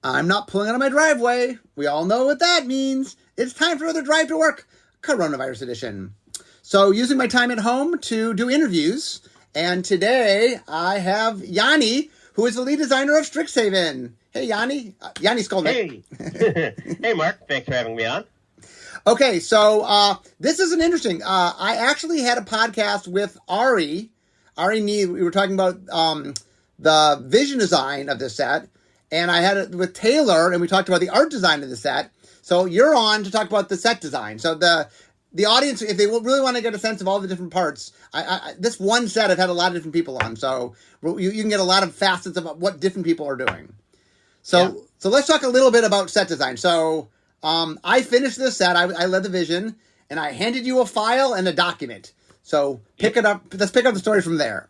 I'm not pulling out of my driveway. We all know what that means. It's time for the drive to work, coronavirus edition. So using my time at home to do interviews. And today I have Yoni, who is the lead designer of Strixhaven. Hey, Yoni. Yoni Skolnik. Hey. Hey, Mark. Thanks for having me on. Okay, so this is an interesting. I actually had a podcast with Ari Need. We were talking about the vision design of this set. And I had it with Taylor, and we talked about the art design of the set. So you're on to talk about the set design. So the audience, if they really want to get a sense of all the different parts, this one set I've had a lot of different people on. So you can get a lot of facets of what different people are doing. So let's talk a little bit about set design. So I finished this set. I led the vision, and I handed you a file and a document. So pick it up. Let's pick up the story from there.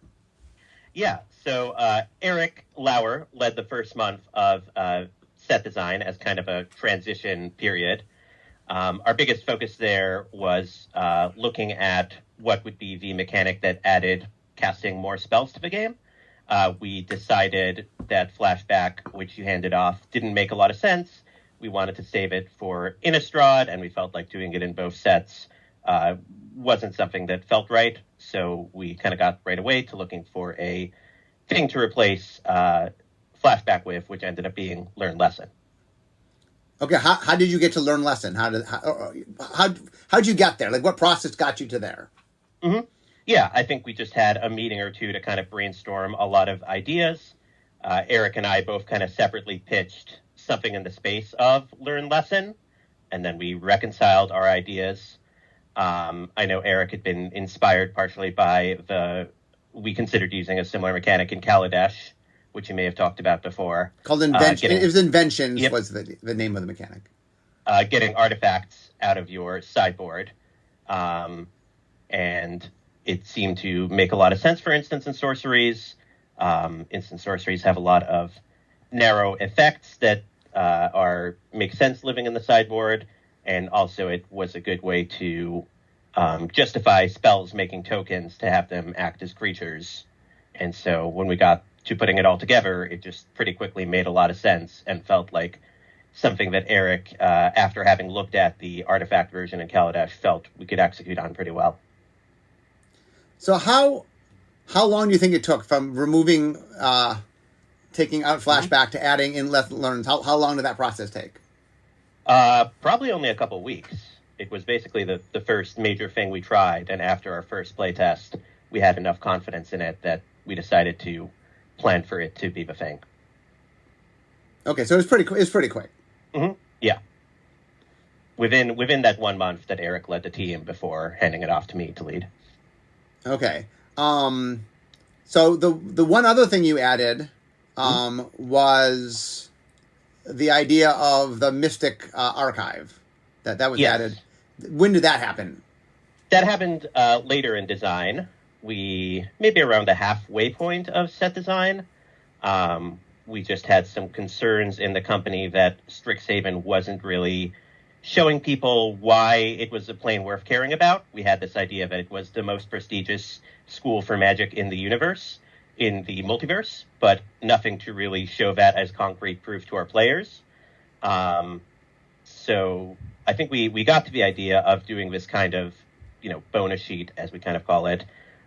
Yeah. So Eric Lauer led the first month of set design as kind of a transition period. Our biggest focus there was looking at what would be the mechanic that added casting more spells to the game. We decided that flashback, which you handed off, didn't make a lot of sense. We wanted to save it for Innistrad, and we felt like doing it in both sets wasn't something that felt right. So we kind of got right away to looking for a thing to replace flashback with, which ended up being Learn Lesson. Okay, how did you get to Learn Lesson? How'd you get there? Like, what process got you to there? Mm-hmm. Yeah, I think we just had a meeting or two to kind of brainstorm a lot of ideas. Eric and I both kind of separately pitched something in the space of Learn Lesson, and then we reconciled our ideas. I know Eric had been inspired partially by we considered using a similar mechanic in Kaladesh, which you may have talked about before. Called Invention. It was Inventions. Yep. Was the name of the mechanic. Getting artifacts out of your sideboard. And it seemed to make a lot of sense for instants and sorceries. Instant sorceries have a lot of narrow effects that make sense living in the sideboard. And also it was a good way to justify spells making tokens to have them act as creatures. And so when we got to putting it all together, it just pretty quickly made a lot of sense and felt like something that Eric, after having looked at the artifact version in Kaladesh, felt we could execute on pretty well. So how long do you think it took from removing, taking out flashback to adding in lesson learns? How long did that process take? Probably only a couple weeks. It was basically the first major thing we tried, and after our first playtest, we had enough confidence in it that we decided to plan for it to be the thing. Okay, so it's pretty quick. Mm-hmm. Yeah. Within that 1 month that Eric led the team before handing it off to me to lead. Okay. So the one other thing you added was the idea of the Mystic Archive that was added. When did that happen? That happened later in design. Maybe around the halfway point of set design. We just had some concerns in the company that Strixhaven wasn't really showing people why it was a plane worth caring about. We had this idea that it was the most prestigious school for magic in the universe, in the multiverse, but nothing to really show that as concrete proof to our players. So I think we got to the idea of doing this kind of, bonus sheet, as we kind of call it,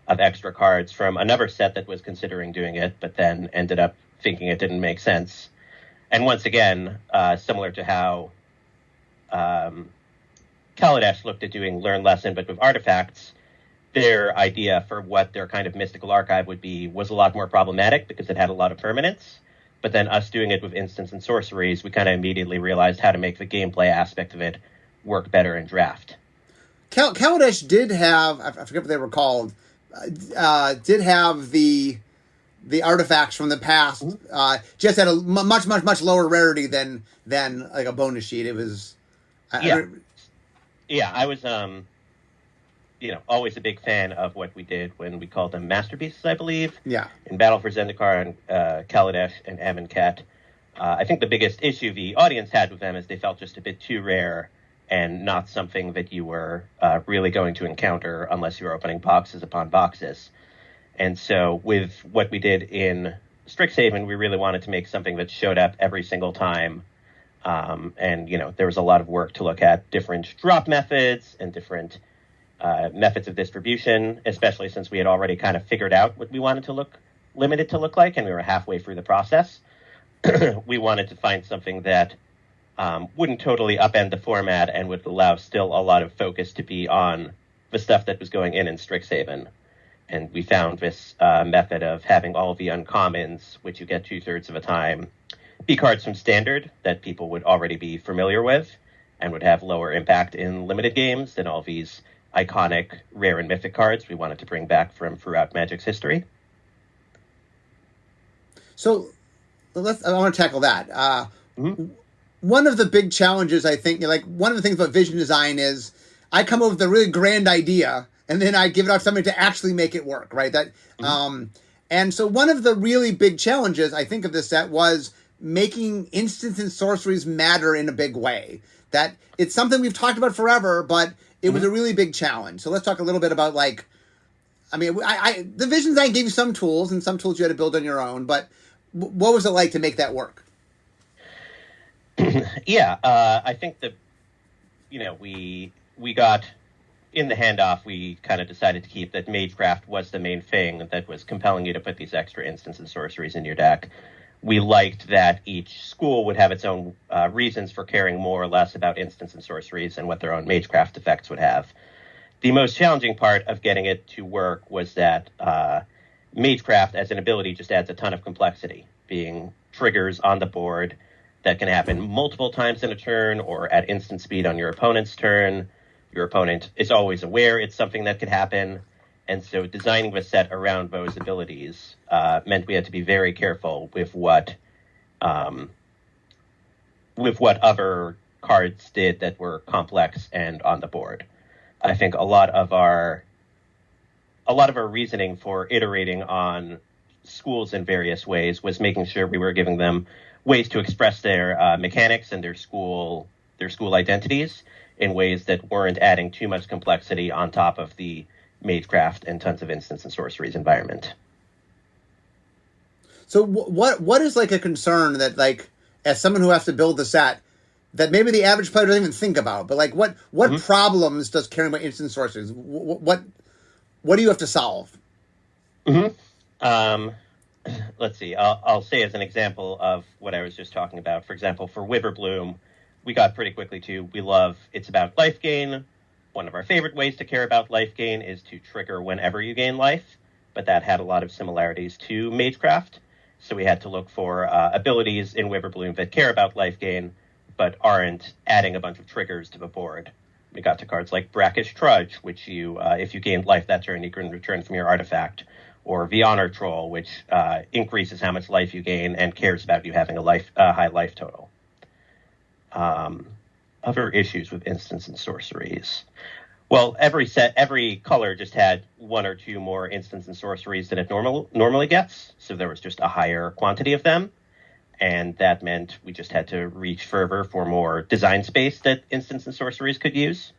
of extra cards from another set that was considering doing it, but then ended up thinking it didn't make sense. And once again, similar to how Kaladesh looked at doing Learn Lesson, but with artifacts, their idea for what their kind of mystical archive would be was a lot more problematic because it had a lot of permanence. But then us doing it with instants and sorceries, we kind of immediately realized how to make the gameplay aspect of it work better in draft. Kaladesh did have, I forget what they were called, did have the artifacts from the past, just at a much lower rarity than like a bonus sheet. It was... I was always a big fan of what we did when we called them masterpieces, I believe. Yeah. In Battle for Zendikar and Kaladesh and Amonkhet. I think the biggest issue the audience had with them is they felt just a bit too rare and not something that you were really going to encounter unless you were opening boxes upon boxes. And so with what we did in Strixhaven, we really wanted to make something that showed up every single time. And, there was a lot of work to look at different drop methods and different methods of distribution, especially since we had already kind of figured out what we wanted to look like, and we were halfway through the process. We wanted to find something that wouldn't totally upend the format and would allow still a lot of focus to be on the stuff that was going in Strixhaven. And we found this method of having all of the uncommons, which you get 2/3 of the time, be cards from Standard that people would already be familiar with and would have lower impact in limited games than all these iconic, rare, and mythic cards we wanted to bring back from throughout Magic's history. So I want to tackle that. One of the big challenges, I think, one of the things about vision design is I come up with a really grand idea and then I give it out to somebody to actually make it work, right? And so one of the really big challenges, I think, of this set was making instants and sorceries matter in a big way. That it's something we've talked about forever, but it was a really big challenge. So let's talk a little bit about the vision design gave you some tools, and some tools you had to build on your own, but what was it like to make that work? I think that, we got in the handoff, we kind of decided to keep that Magecraft was the main thing that was compelling you to put these extra instants and sorceries in your deck. We liked that each school would have its own reasons for caring more or less about instants and sorceries and what their own Magecraft effects would have. The most challenging part of getting it to work was that Magecraft as an ability just adds a ton of complexity, being triggers on the board that can happen multiple times in a turn or at instant speed on your opponent's turn. Your opponent is always aware it's something that could happen. And so designing the set around those abilities meant we had to be very careful with what other cards did that were complex and on the board. I think a lot of our reasoning for iterating on schools in various ways was making sure we were giving them ways to express their mechanics and their school identities in ways that weren't adding too much complexity on top of the Magecraft and tons of instants and sorceries environment. So what is a concern that as someone who has to build the set that maybe the average player doesn't even think about, but what problems does carrying about instant sorceries? What do you have to solve? Let's see. I'll say as an example of what I was just talking about. For example, for Witherbloom, we got pretty quickly to it's about life gain. One of our favorite ways to care about life gain is to trigger whenever you gain life, but that had a lot of similarities to Magecraft. So we had to look for abilities in Witherbloom that care about life gain, but aren't adding a bunch of triggers to the board. We got to cards like Brackish Trudge, which if you gained life that turn, you can return from your artifact, or the Honor Troll, which increases how much life you gain and cares about you having a high life total. Other issues with instants and sorceries. Well, every color just had one or two more instants and sorceries than it normally gets, so there was just a higher quantity of them, and that meant we just had to reach further for more design space that instants and sorceries could use.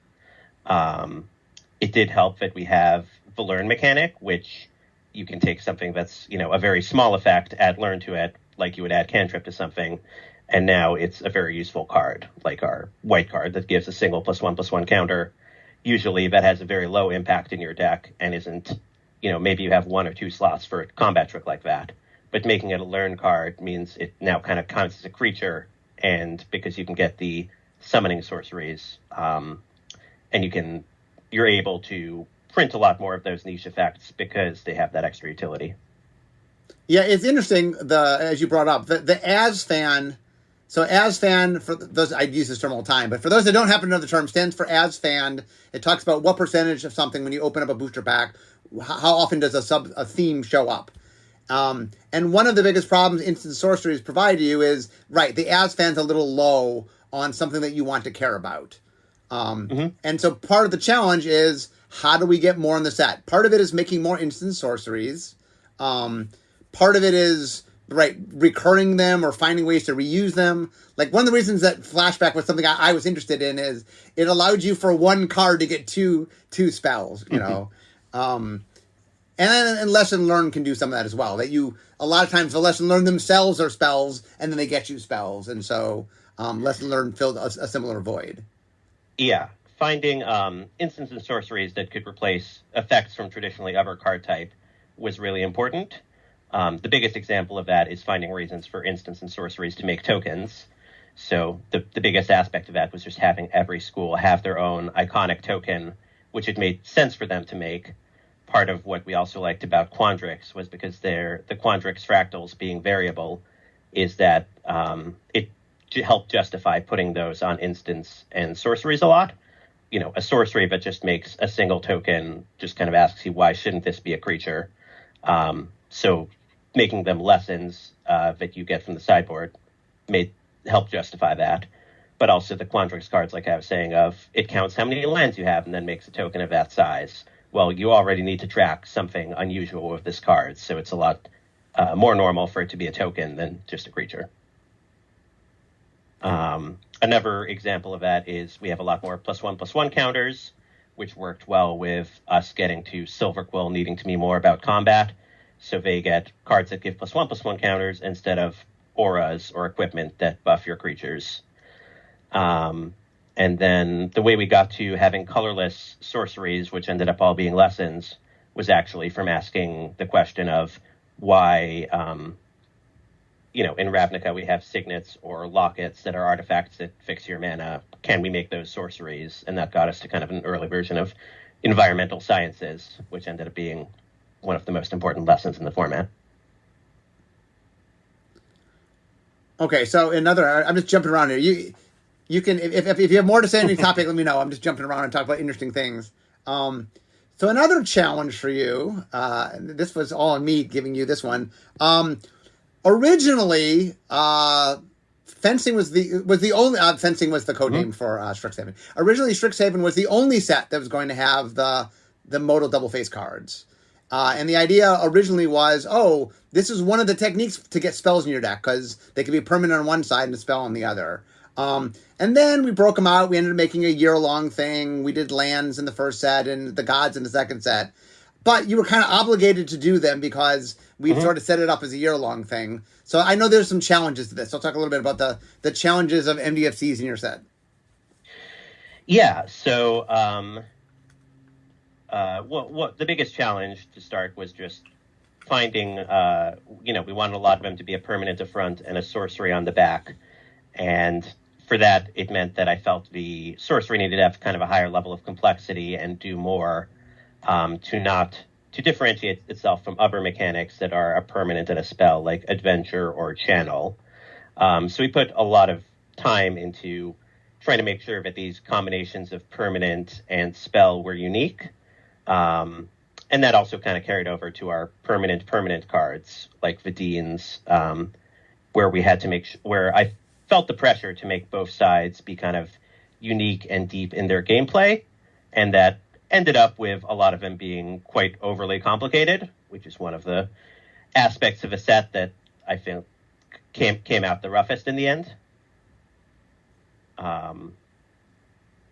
It did help that we have the learn mechanic, which you can take something that's, a very small effect, add learn to it, like you would add cantrip to something, and now it's a very useful card, like our white card that gives a single +1/+1 counter. Usually that has a very low impact in your deck and isn't, maybe you have one or two slots for a combat trick like that. But making it a learn card means it now kind of counts as a creature, and because you can get the summoning sorceries, and you're able to print a lot more of those niche effects because they have that extra utility. Yeah, it's interesting, as you brought up, the ASFAN. So ASFAN, for those, I use this term all the time, but for those that don't happen to know the term, stands for ASFAN. It talks about what percentage of something when you open up a booster pack, how often does a theme show up. And one of the biggest problems instant sorceries provide you is, the ASFAN's a little low on something that you want to care about. And so part of the challenge is, how do we get more in the set? Part of it is making more instant sorceries. Part of it is recurring them or finding ways to reuse them. One of the reasons that Flashback was something I was interested in is it allowed you for one card to get two spells, And Lesson Learned can do some of that as well. A a lot of times the lesson learned themselves are spells, and then they get you spells, and so lesson learned filled a similar void. Yeah, finding instants and sorceries that could replace effects from traditionally other card type was really important. The biggest example of that is finding reasons for instants and sorceries to make tokens. So the biggest aspect of that was just having every school have their own iconic token, which it made sense for them to make. Part of what we also liked about Quandrix was because the Quandrix fractals being variable is that it helped justify putting those on instants and sorceries a lot. You know, a sorcery that just makes a single token just kind of asks you, why shouldn't this be a creature? So making them lessons that you get from the sideboard help justify that. But also the Quandrix cards, like I was saying, of it counts how many lands you have and then makes a token of that size. Well, you already need to track something unusual with this card, so it's a lot more normal for it to be a token than just a creature. Another example of that is we have a lot more +1/+1 counters, which worked well with us getting to Silver Quill needing to be more about combat. So they get cards that give +1/+1 counters instead of auras or equipment that buff your creatures. And then the way we got to having colorless sorceries, which ended up all being lessons, was actually from asking the question of why, in Ravnica we have signets or lockets that are artifacts that fix your mana. Can we make those sorceries? And that got us to kind of an early version of environmental sciences, which ended up being one of the most important lessons in the format. Okay, so I'm just jumping around here. You can, if you have more to say on any topic, let me know. I'm just jumping around and talking about interesting things. So another challenge for you, this was all on me giving you this one. Originally, fencing was the only fencing was the code name for Strixhaven. Originally, Strixhaven was the only set that was going to have the modal double face cards. And the idea originally was, this is one of the techniques to get spells in your deck, because they could be permanent on one side and a spell on the other. And then we broke them out. We ended up making a year-long thing. We did lands in the first set and the gods in the second set. But you were kind of obligated to do them because we sort of set it up as a year-long thing. So I know there's some challenges to this. I'll talk a little bit about the challenges of MDFCs in your set. Yeah, so the biggest challenge to start was just finding, we wanted a lot of them to be a permanent to front and a sorcery on the back. And for that, it meant that I felt the sorcery needed to have kind of a higher level of complexity and do more to differentiate itself from other mechanics that are a permanent and a spell, like adventure or channel. So we put a lot of time into trying to make sure that these combinations of permanent and spell were unique. And that also kind of carried over to our permanent cards, like Vidin's, where we had to where I felt the pressure to make both sides be kind of unique and deep in their gameplay, and that ended up with a lot of them being quite overly complicated, which is one of the aspects of a set that I think came out the roughest in the end.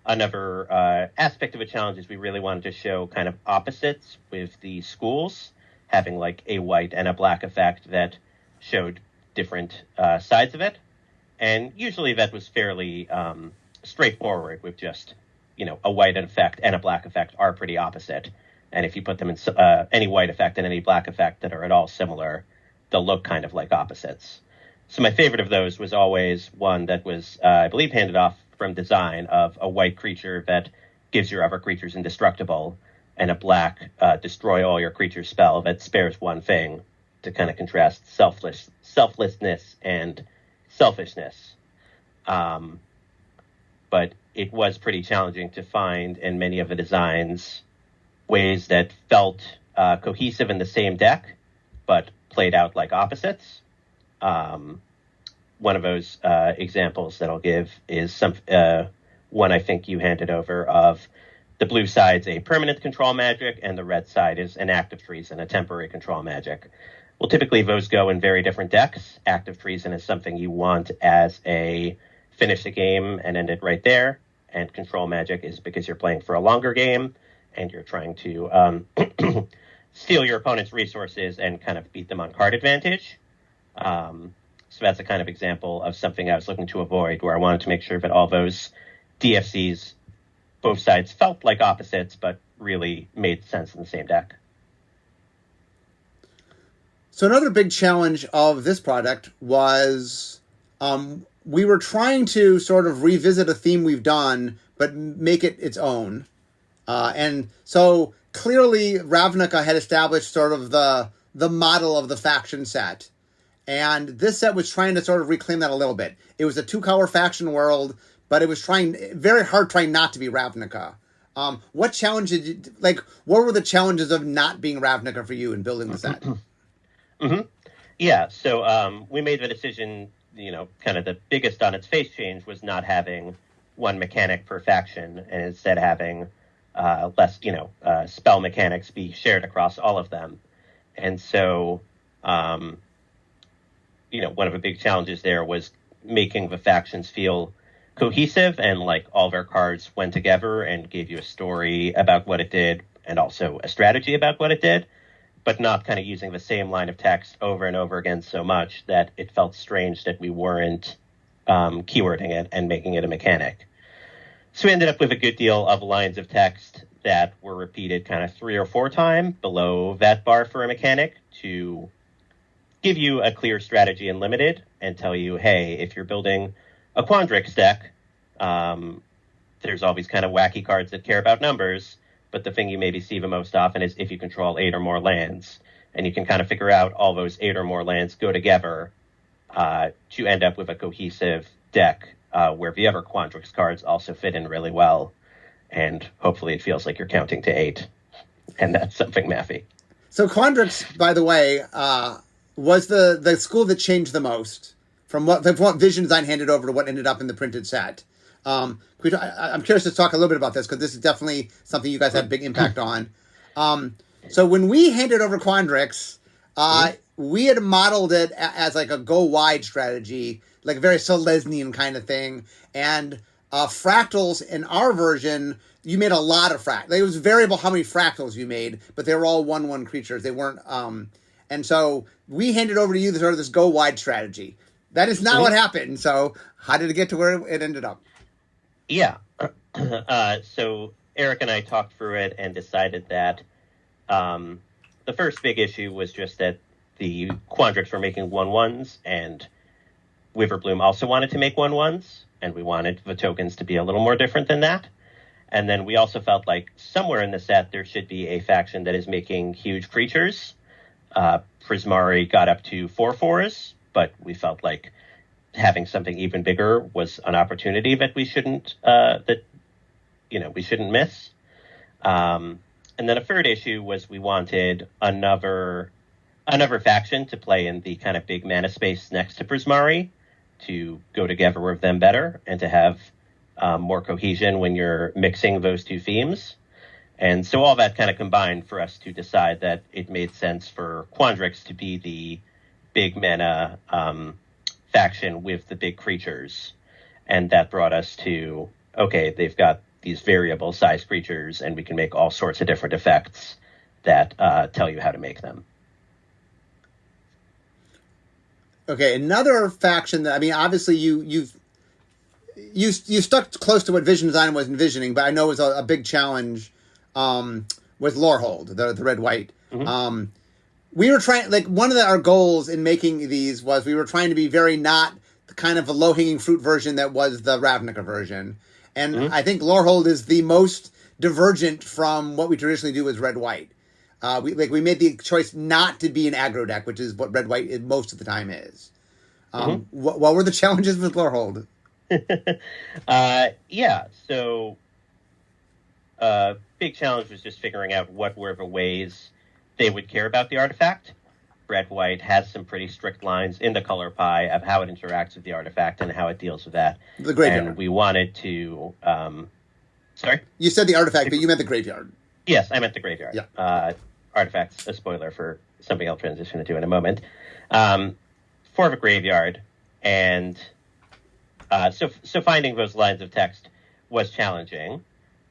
Another aspect of a challenge is we really wanted to show kind of opposites with the schools, having like a white and a black effect that showed different sides of it. And usually that was fairly straightforward with just, a white effect and a black effect are pretty opposite. And if you put them in any white effect and any black effect that are at all similar, they'll look kind of like opposites. So my favorite of those was always one that was, I believe, handed off from design of a white creature that gives your other creatures indestructible, and a black destroy all your creatures spell that spares one thing, to kind of contrast selflessness and selfishness. But it was pretty challenging to find in many of the designs ways that felt cohesive in the same deck, but played out like opposites. One of those examples that I'll give is one I think you handed over of the blue side's a permanent control magic and the red side is an active treason, a temporary control magic. Well, typically those go in very different decks. Active treason is something you want as a finish the game and end it right there. And control magic is because you're playing for a longer game and you're trying to steal your opponent's resources and kind of beat them on card advantage. So that's a kind of example of something I was looking to avoid, where I wanted to make sure that all those DFCs, both sides felt like opposites, but really made sense in the same deck. So another big challenge of this product was we were trying to sort of revisit a theme we've done, but make it its own. And so clearly Ravnica had established sort of the model of the faction set. And this set was trying to sort of reclaim that a little bit. It was a 2-color faction world, but it was trying not to be Ravnica. What challenge did you, what were the challenges of not being Ravnica for you in building the set? Mm-hmm. Yeah, so we made the decision, kind of the biggest on its face change was not having one mechanic per faction, and instead having less, spell mechanics be shared across all of them. And so, one of the big challenges there was making the factions feel cohesive and like all their cards went together and gave you a story about what it did and also a strategy about what it did, but not kind of using the same line of text over and over again so much that it felt strange that we weren't keywording it and making it a mechanic. So we ended up with a good deal of lines of text that were repeated kind of 3 or 4 times below that bar for a mechanic to give you a clear strategy in limited and tell you, hey, if you're building a Quandrix deck, there's all these kind of wacky cards that care about numbers, but the thing you maybe see the most often is if you control 8 or more lands, and you can kind of figure out all those 8 or more lands go together to end up with a cohesive deck where the other Quandrix cards also fit in really well, and hopefully it feels like you're counting to 8, and that's something mathy. So Quandrix, by the way, was the school that changed the most from what Vision Design handed over to what ended up in the printed set. I'm curious to talk a little bit about this because this is definitely something you guys had a big impact on. So when we handed over Quandrix, we had modeled it as like a go wide strategy, like a very Selesnyan kind of thing. And fractals in our version, you made a lot of fractals. It was variable how many fractals you made, but they were all 1/1 creatures. They weren't. And so we handed over to you sort of this go wide strategy. That is not what happened. So how did it get to where it ended up? Yeah. So Eric and I talked through it and decided that the first big issue was just that the Quandrix were making 1/1s, and Witherbloom also wanted to make 1/1s, and we wanted the tokens to be a little more different than that. And then we also felt like somewhere in the set there should be a faction that is making huge creatures. Prismari got up to 4/4s, but we felt like having something even bigger was an opportunity that we shouldn't miss. And then a third issue was we wanted another faction to play in the kind of big mana space next to Prismari to go together with them better and to have more cohesion when you're mixing those two themes. And so all that kind of combined for us to decide that it made sense for Quandrix to be the big mana faction with the big creatures. And that brought us to, okay, they've got these variable size creatures and we can make all sorts of different effects that tell you how to make them. Okay, another faction that, I mean, obviously you stuck close to what Vision Design was envisioning, but I know it was a big challenge with Lorehold, the red-white. Mm-hmm. We were trying, like, one of our goals in making these was we were trying to be very not the kind of a low-hanging fruit version that was the Ravnica version. And I think Lorehold is the most divergent from what we traditionally do as red-white. We made the choice not to be an aggro deck, which is what red-white most of the time is. What were the challenges with Lorehold? Yeah, so big challenge was just figuring out what were the ways they would care about the artifact. Red-white has some pretty strict lines in the color pie of how it interacts with the artifact and how it deals with that. The graveyard. And we wanted to... sorry? You said the artifact, but you meant the graveyard. Yes, I meant the graveyard. Yeah. Artifact's a spoiler for something I'll transition into in a moment. For the graveyard. And so finding those lines of text was challenging.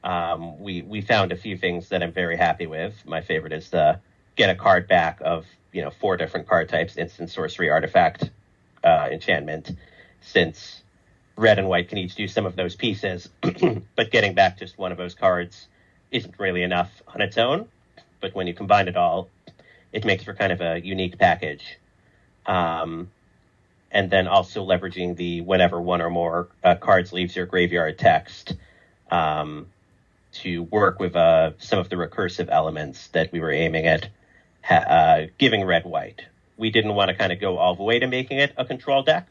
We found a few things that I'm very happy with. My favorite is the get a card back of 4 different card types: instant, sorcery, artifact, enchantment, since red and white can each do some of those pieces. But getting back just one of those cards isn't really enough on its own. But when you combine it all, it makes for kind of a unique package. And then also leveraging the whenever one or more cards leaves your graveyard text to work with some of the recursive elements that we were aiming at giving red-white. We didn't want to kind of go all the way to making it a control deck.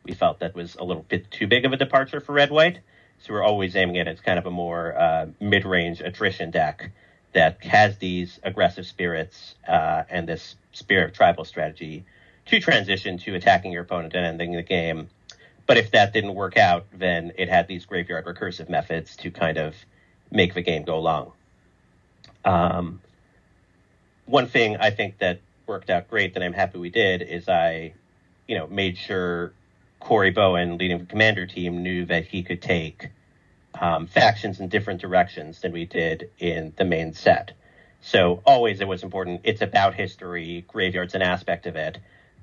We felt that was a little bit too big of a departure for red-white, so we're always aiming it as kind of a more mid-range attrition deck that has these aggressive spirits and this spirit of tribal strategy to transition to attacking your opponent and ending the game. But if that didn't work out, then it had these graveyard recursive methods to kind of make the game go long. One thing I think that worked out great that I'm happy we did is I made sure Corey Bowen, leading the commander team, knew that he could take factions in different directions than we did in the main set. So always it was important. It's about history. Graveyard's an aspect of it.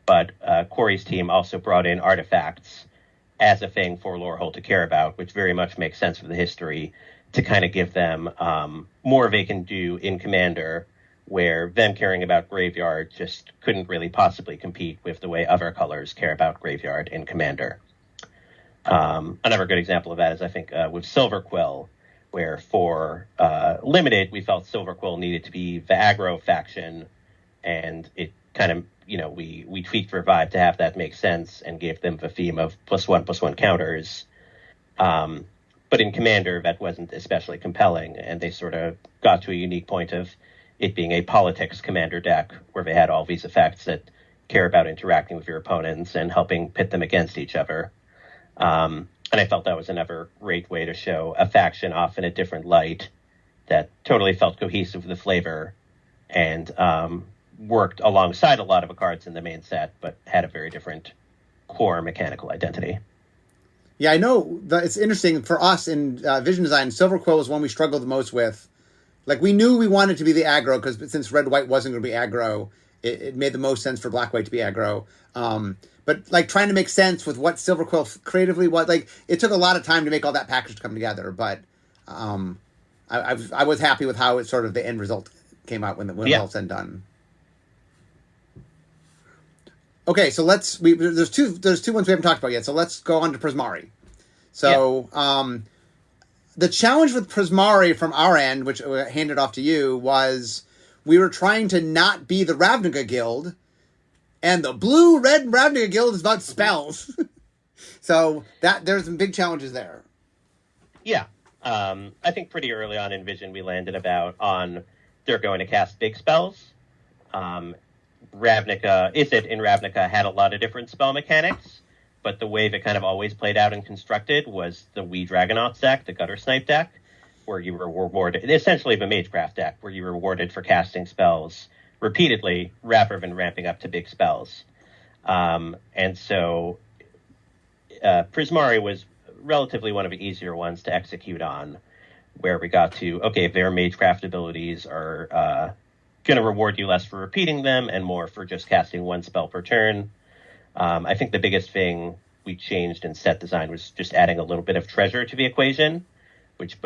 But Corey's team also brought in artifacts as a thing for Lorehold to care about, which very much makes sense for the history, to kind of give them more they can do in Commander, where them caring about Graveyard just couldn't really possibly compete with the way other colors care about Graveyard in Commander. Another good example of that is, I think, with Silver Quill, where for Limited, we felt Silver Quill needed to be the aggro faction, and it kind of, we tweaked Revive to have that make sense and gave them the theme of +1/+1 counters. But in Commander, that wasn't especially compelling, and they sort of got to a unique point of it being a politics Commander deck where they had all these effects that care about interacting with your opponents and helping pit them against each other. And I felt that was another great way to show a faction off in a different light that totally felt cohesive with the flavor and worked alongside a lot of the cards in the main set, but had a very different core mechanical identity. Yeah, I know that it's interesting for us in Vision Design. Silver Quill was one we struggled the most with. Like, we knew we wanted to be the aggro, because since red-white wasn't going to be aggro, it made the most sense for black-white to be aggro. But, like, trying to make sense with what Silver Quill creatively was, like, it took a lot of time to make all that package come together. But I was happy with how it sort of the end result came out when it was all said and done. Okay, so there's two ones we haven't talked about yet. So let's go on to Prismari. So the challenge with Prismari from our end, which I handed off to you, was we were trying to not be the Ravnica Guild, and the blue-red Ravnica Guild is about spells. So there's some big challenges there. Yeah. I think pretty early on in Vision we landed on they're going to cast big spells. Ravnica had a lot of different spell mechanics, but the way that kind of always played out and constructed was the We Dragonauts deck, the Gutter Snipe deck, where you were rewarded, essentially the Magecraft deck, where you were rewarded for casting spells repeatedly rather than ramping up to big spells. And so Prismari was relatively one of the easier ones to execute on, where we got to, okay, their Magecraft abilities are going to reward you less for repeating them and more for just casting one spell per turn. I think the biggest thing we changed in set design was just adding a little bit of treasure to the equation, which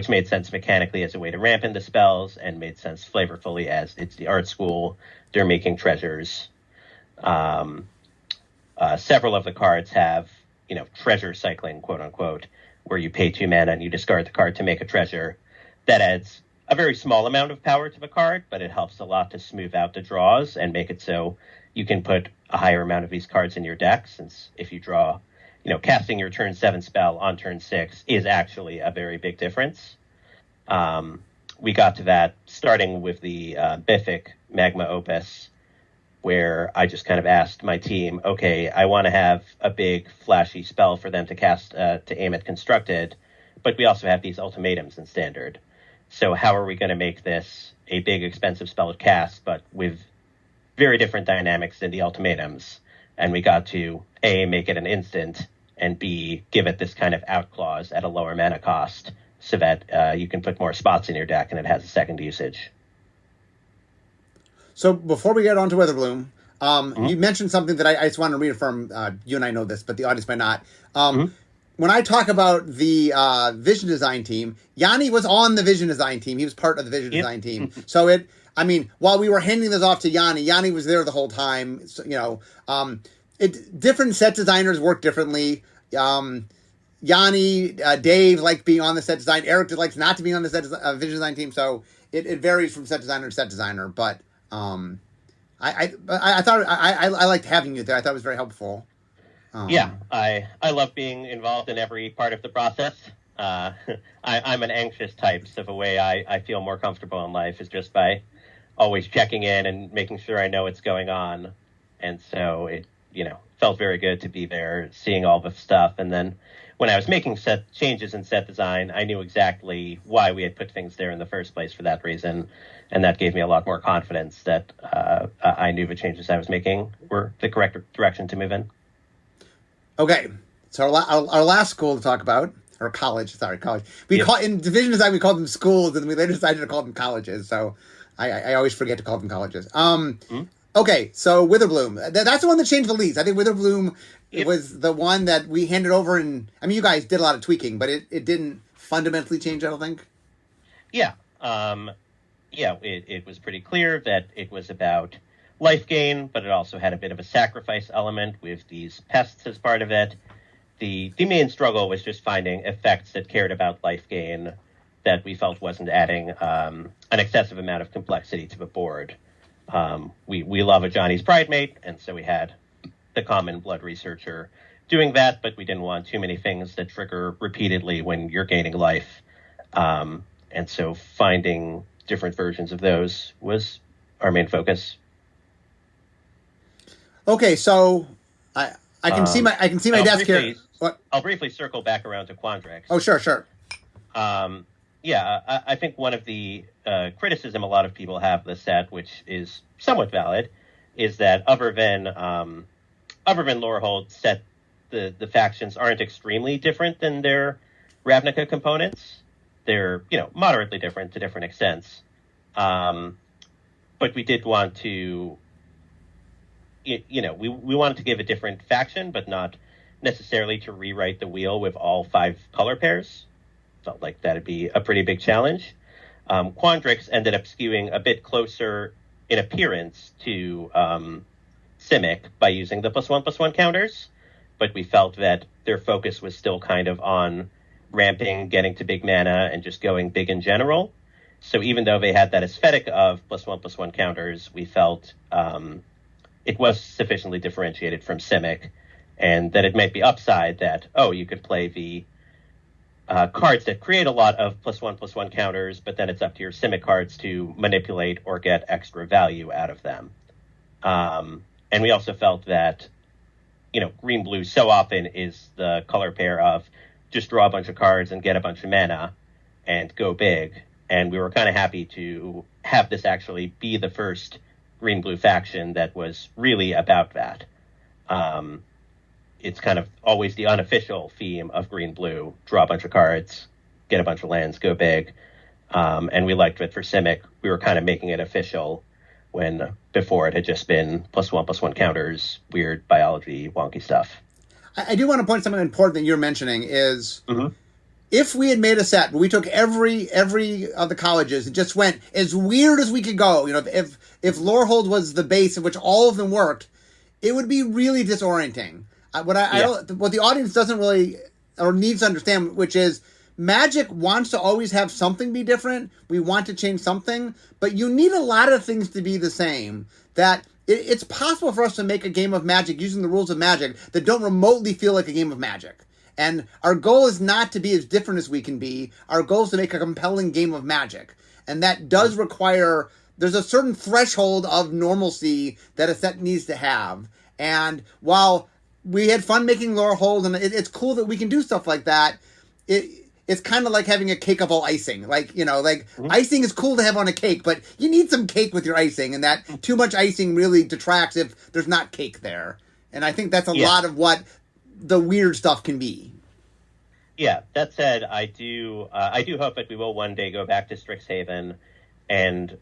made sense mechanically as a way to ramp into spells and made sense flavorfully as it's the art school. They're making treasures. Several of the cards have, treasure cycling, quote unquote, where you pay 2 mana and you discard the card to make a treasure. That adds a very small amount of power to the card, but it helps a lot to smooth out the draws and make it so you can put a higher amount of these cards in your deck, since if you draw, casting your turn 7 spell on turn 6 is actually a very big difference. We got to that starting with the Bithic Magma Opus, where I just kind of asked my team, okay, I want to have a big flashy spell for them to cast to aim at Constructed, but we also have these ultimatums in Standard. So how are we going to make this a big, expensive spell to cast, but with very different dynamics than the ultimatums? And we got to, A, make it an instant, and B, give it this kind of out clause at a lower mana cost so that you can put more spots in your deck and it has a second usage. So before we get on to Witherbloom, you mentioned something that I just want to reaffirm. You and I know this, but the audience might not. When I talk about the vision design team, Yoni was on the vision design team. He was part of the vision design team. So while we were handing this off to Yoni was there the whole time. So, different set designers work differently. Yanni, Dave liked being on the set design. Eric likes not to be on the set vision design team. So it varies from set designer to set designer. But I thought I liked having you there. I thought it was very helpful. I love being involved in every part of the process. I'm an anxious type, so the way I feel more comfortable in life is just by always checking in and making sure I know what's going on. And so it, felt very good to be there, seeing all the stuff. And then when I was making set changes in set design, I knew exactly why we had put things there in the first place for that reason. And that gave me a lot more confidence that I knew the changes I was making were the correct direction to move in. Okay, so our last school to talk about, or college. We call in division design we called them schools, and we later decided to call them colleges. So I always forget to call them colleges. Okay, so Witherbloom. That's the one that changed the least. I think Witherbloom was the one that we handed over, and you guys did a lot of tweaking, but it didn't fundamentally change. I don't think. Yeah. It was pretty clear that it was about life gain, but it also had a bit of a sacrifice element with these pests as part of it. The main struggle was just finding effects that cared about life gain that we felt wasn't adding an excessive amount of complexity to the board. We love a Johnny's Pridemate, and so we had the common blood researcher doing that, but we didn't want too many things that trigger repeatedly when you're gaining life. And so finding different versions of those was our main focus. Okay, so I can see my desk here. What? I'll briefly circle back around to Quandrix. Oh, sure. I think one of the criticism a lot of people have of the set, which is somewhat valid, is that other than Lorehold set, the factions aren't extremely different than their Ravnica components. They're moderately different to different extents, but we did want to. We wanted to give a different faction, but not necessarily to rewrite the wheel with all 5 color pairs. Felt like that'd be a pretty big challenge. Quandrix ended up skewing a bit closer in appearance to Simic by using the +1/+1 counters, but we felt that their focus was still kind of on ramping, getting to big mana, and just going big in general. So even though they had that aesthetic of +1/+1 counters, we felt it was sufficiently differentiated from Simic, and that it might be upside that, you could play the cards that create a lot of +1/+1 counters, but then it's up to your Simic cards to manipulate or get extra value out of them. And we also felt that, green-blue so often is the color pair of just draw a bunch of cards and get a bunch of mana and go big. And we were kind of happy to have this actually be the first green-blue faction that was really about that. It's kind of always the unofficial theme of green-blue, draw a bunch of cards, get a bunch of lands, go big. And we liked it for Simic. We were kind of making it official when before it had just been +1/+1 counters, weird biology, wonky stuff. I do want to point something important that you're mentioning is if we had made a set where we took every of the colleges and just went as weird as we could go, if Lorehold was the base of which all of them worked, it would be really disorienting. What the audience doesn't really or needs to understand, which is Magic wants to always have something be different. We want to change something, but you need a lot of things to be the same. That it's possible for us to make a game of Magic using the rules of Magic that don't remotely feel like a game of Magic. And our goal is not to be as different as we can be. Our goal is to make a compelling game of Magic. And that does require, there's a certain threshold of normalcy that a set needs to have. And while we had fun making Lorehold, and it's cool that we can do stuff like that, it's kind of like having a cake of all icing. Icing is cool to have on a cake, but you need some cake with your icing, and that too much icing really detracts if there's not cake there. And I think that's a lot of what the weird stuff can be. Yeah, that said, I do hope that we will one day go back to Strixhaven and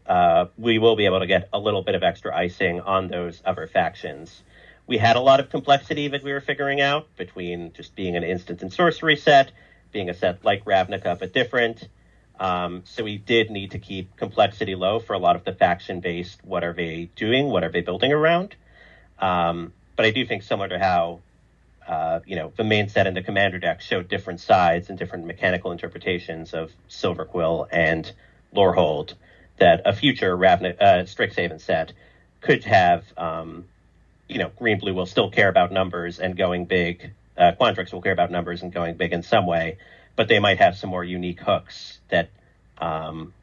we will be able to get a little bit of extra icing on those other factions. We had a lot of complexity that we were figuring out between just being an instant and sorcery set, being a set like Ravnica but different. So we did need to keep complexity low for a lot of the faction-based, what are they doing, what are they building around. But I do think similar to how, the main set and the commander deck showed different sides and different mechanical interpretations of Silverquill and Lorehold, that a future Strixhaven set could have, Green-Blue will still care about numbers and going big. Quandrix will care about numbers and going big in some way, but they might have some more unique hooks that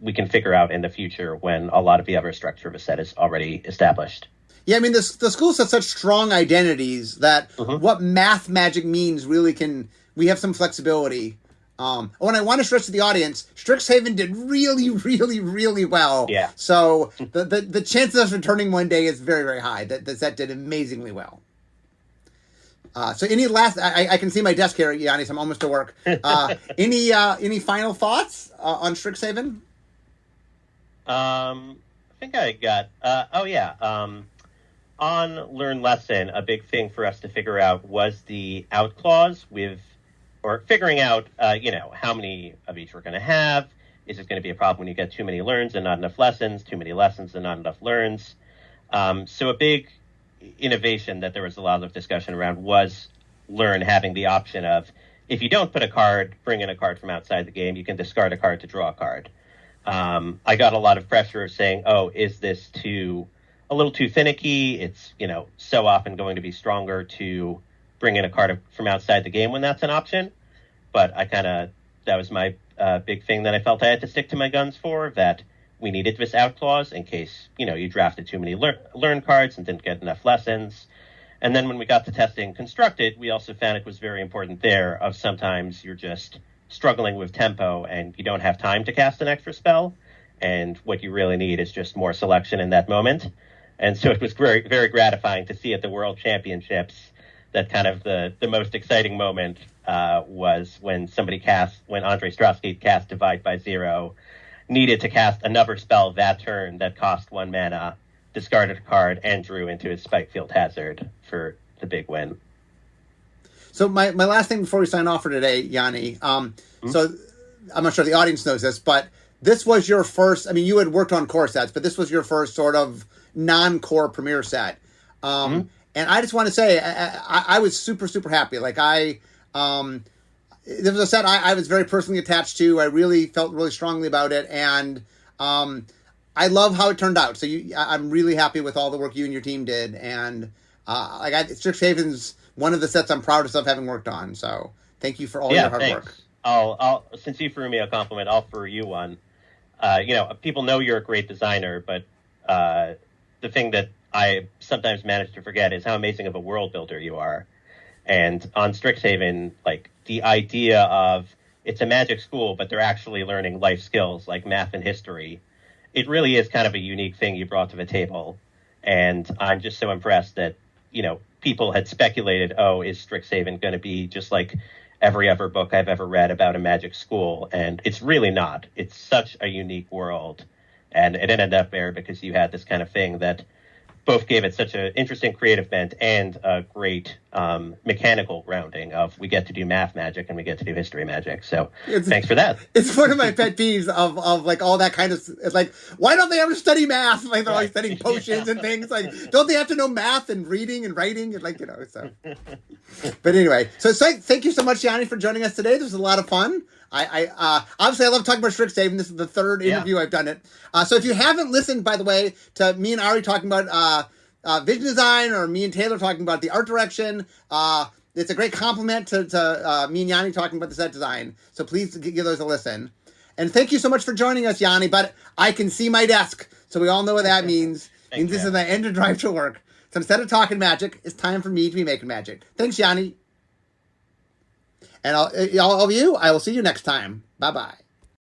we can figure out in the future when a lot of the other structure of a set is already established. Yeah, I mean, the schools have such strong identities that what math magic means really we have some flexibility. And I want to stress to the audience, Strixhaven did really, really, really well. Yeah. So the chances of returning one day is very, very high. The set did amazingly well. So any last, I can see my desk here, Yoni, so I'm almost to work. Any final thoughts on Strixhaven? I think I got, on Learn Lesson, a big thing for us to figure out was the out clause or figuring out, how many of each we're going to have. Is it going to be a problem when you get too many learns and not enough lessons, too many lessons and not enough learns? So a big innovation that there was a lot of discussion around was Learn having the option of, if you don't put a card, bring in a card from outside the game, you can discard a card to draw a card. I got a lot of pressure saying, is this a little too finicky? It's, so often going to be stronger to bring in a card from outside the game when that's an option. But that was my big thing that I felt I had to stick to my guns for, that we needed this out clause in case, you drafted too many learn cards and didn't get enough lessons. And then when we got to testing Constructed, we also found it was very important there of sometimes you're just struggling with tempo and you don't have time to cast an extra spell. And what you really need is just more selection in that moment. And so it was very, very gratifying to see at the World Championships that kind of the most exciting moment was when Andre Strosky cast Divide by Zero, needed to cast another spell that turn that cost 1 mana, discarded a card, and drew into his Spikefield Hazard for the big win. So my last thing before we sign off for today, Yoni, so I'm not sure the audience knows this, but this was your first, you had worked on core sets, but this was your first sort of non-core premiere set. And I just want to say, I was super, super happy. This was a set I was very personally attached to. I really felt really strongly about it, and I love how it turned out. So I'm really happy with all the work you and your team did, and Strixhaven's one of the sets I'm proudest of having worked on. So thank you for all your hard work. I'll since you threw me a compliment, I'll throw you one. People know you're a great designer, but the thing that I sometimes manage to forget is how amazing of a world builder you are. And on Strixhaven, the idea of it's a magic school, but they're actually learning life skills like math and history. It really is kind of a unique thing you brought to the table. And I'm just so impressed that, people had speculated, is Strixhaven going to be just like every other book I've ever read about a magic school? And it's really not. It's such a unique world. And it ended up there because you had this kind of thing that both gave it such an interesting creative bent and a great mechanical grounding of we get to do math magic and we get to do history magic. So thanks for that. It's one of my pet peeves of all that kind of, it's why don't they ever study math? They're always studying potions and things. Don't they have to know math and reading and writing? And so. But anyway, so thank you so much, Yoni, for joining us today. This was a lot of fun. I obviously I love talking about Strixhaven. This is the third interview I've done it. So if you haven't listened, by the way, to me and Ari talking about vision design, or me and Taylor talking about the art direction, it's a great compliment to me and Yoni talking about the set design. So please give those a listen. And thank you so much for joining us, Yoni. But I can see my desk, so we all know what that means. Means this is the end of Drive to Work. So instead of talking magic, it's time for me to be making magic. Thanks, Yoni. And all of you, I will see you next time. Bye-bye.